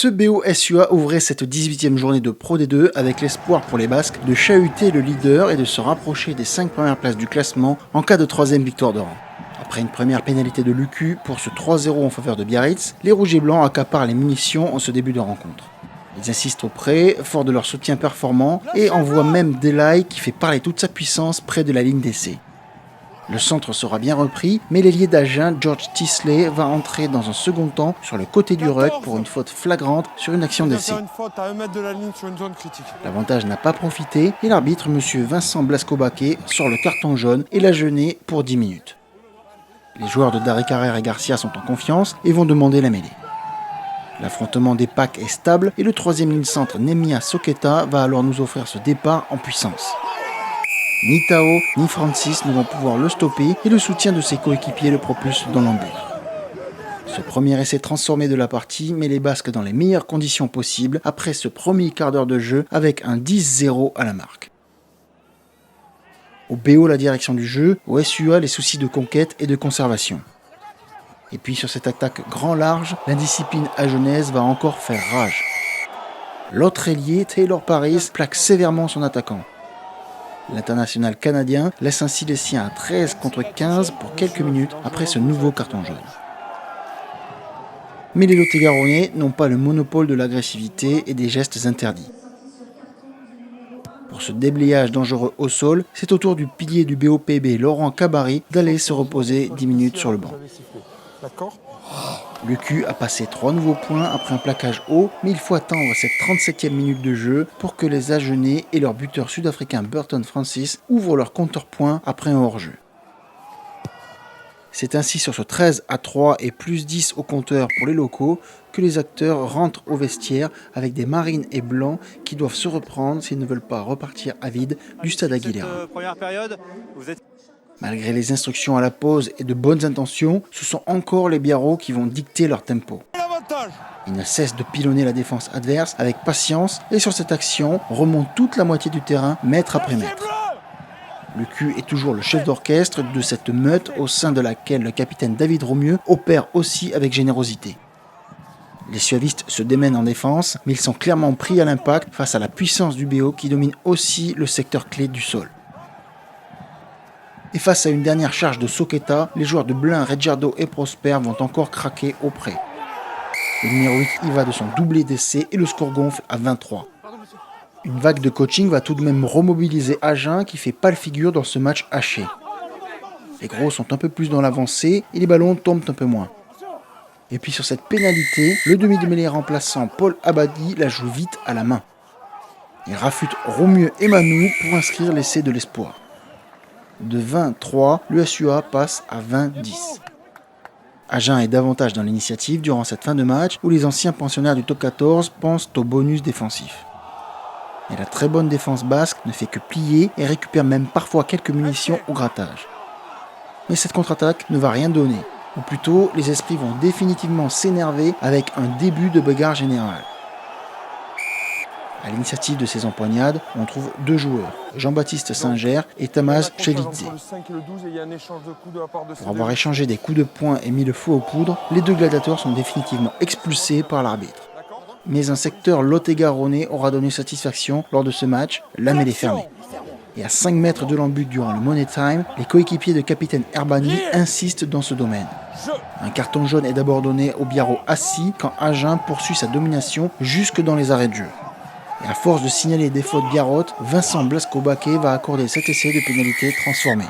Ce BO SUA ouvrait cette 18e journée de Pro D2 avec l'espoir pour les Basques de chahuter le leader et de se rapprocher des 5 premières places du classement en cas de 3e victoire de rang. Après une première pénalité de Lucu pour ce 3-0 en faveur de Biarritz, les Rouges et Blancs accaparent les munitions en ce début de rencontre. Ils insistent auprès, forts de leur soutien performant, et envoient même Delay qui fait parler toute sa puissance près de la ligne d'essai. Le centre sera bien repris, mais l'ailier d'Agen, George Tisley, va entrer dans un second temps sur le côté du ruck pour une faute flagrante sur une action d'essai. L'avantage n'a pas profité et l'arbitre, M. Vincent Blasco-Baquet, sort le carton jaune et l'Agenais pour 10 minutes. Les joueurs de Darry Carrère et Garcia sont en confiance et vont demander la mêlée. L'affrontement des packs est stable et le troisième ligne centre Nemia Soketa va alors nous offrir ce départ en puissance. Ni Tao ni Francis ne vont pouvoir le stopper et le soutien de ses coéquipiers le propulse dans l'embûche. Ce premier essai transformé de la partie met les Basques dans les meilleures conditions possibles après ce premier quart d'heure de jeu avec un 10-0 à la marque. Au BO la direction du jeu, au SUA les soucis de conquête et de conservation. Et puis sur cette attaque grand large, l'indiscipline agenaise va encore faire rage. L'autre ailier, Taylor Paris, plaque sévèrement son attaquant. L'international canadien laisse ainsi les siens à 13 contre 15 pour quelques minutes après ce nouveau carton jaune. Mais les Lot-et-Garonnais n'ont pas le monopole de l'agressivité et des gestes interdits. Pour ce déblayage dangereux au sol, c'est au tour du pilier du BOPB Laurent Cabarry d'aller se reposer 10 minutes sur le banc. Lucu a passé 3 nouveaux points après un plaquage haut, mais il faut attendre cette 37e minute de jeu pour que les Agenais et leur buteur sud-africain Burton Francis ouvrent leur compteur points après un hors-jeu. C'est ainsi sur ce 13-3 et plus 10 au compteur pour les locaux que les acteurs rentrent au vestiaire avec des marines et blancs qui doivent se reprendre s'ils ne veulent pas repartir à vide du stade Aguilera. Malgré les instructions à la pause et de bonnes intentions, ce sont encore les Biarros qui vont dicter leur tempo. Ils ne cessent de pilonner la défense adverse avec patience et sur cette action remontent toute la moitié du terrain mètre après mètre. Lucu est toujours le chef d'orchestre de cette meute au sein de laquelle le capitaine David Romieux opère aussi avec générosité. Les suavistes se démènent en défense, mais ils sont clairement pris à l'impact face à la puissance du BO qui domine aussi le secteur clé du sol. Et face à une dernière charge de Soketa, les joueurs de Blain, Reggiardo et Prosper vont encore craquer auprès. Le numéro 8 y va de son doublé d'essai et le score gonfle à 23. Une vague de coaching va tout de même remobiliser Agen qui fait pâle figure dans ce match haché. Les gros sont un peu plus dans l'avancée et les ballons tombent un peu moins. Et puis sur cette pénalité, le demi de mêlée remplaçant Paul Abadi la joue vite à la main. Il rafute Romieux et Manou pour inscrire l'essai de l'espoir. De 20-3, le SUA passe à 20-10. Agen est davantage dans l'initiative durant cette fin de match où les anciens pensionnaires du top 14 pensent au bonus défensif. Mais la très bonne défense basque ne fait que plier et récupère même parfois quelques munitions au grattage. Mais cette contre-attaque ne va rien donner, ou plutôt les esprits vont définitivement s'énerver avec un début de bagarre générale. À l'initiative de ces empoignades, on trouve 2 joueurs, Jean-Baptiste Singer et Tamás Chelidze. Pour avoir échangé des coups de poing et mis le feu aux poudres, les 2 gladiateurs sont définitivement expulsés par l'arbitre. Mais un secteur lot-et-garonnais aura donné satisfaction lors de ce match, la mêlée fermée. Et à 5 mètres de l'embut durant le Money Time, les coéquipiers de capitaine Herbani insistent dans ce domaine. Un carton jaune est d'abord donné au Biarro assis quand Agen poursuit sa domination jusque dans les arrêts de jeu. Et à force de signaler des fautes biarrotes, Vincent Blasco-Baquet va accorder cet essai de pénalité transformé.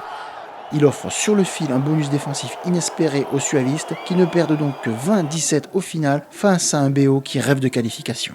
Il offre sur le fil un bonus défensif inespéré aux suavistes qui ne perdent donc que 20-17 au final face à un BO qui rêve de qualification.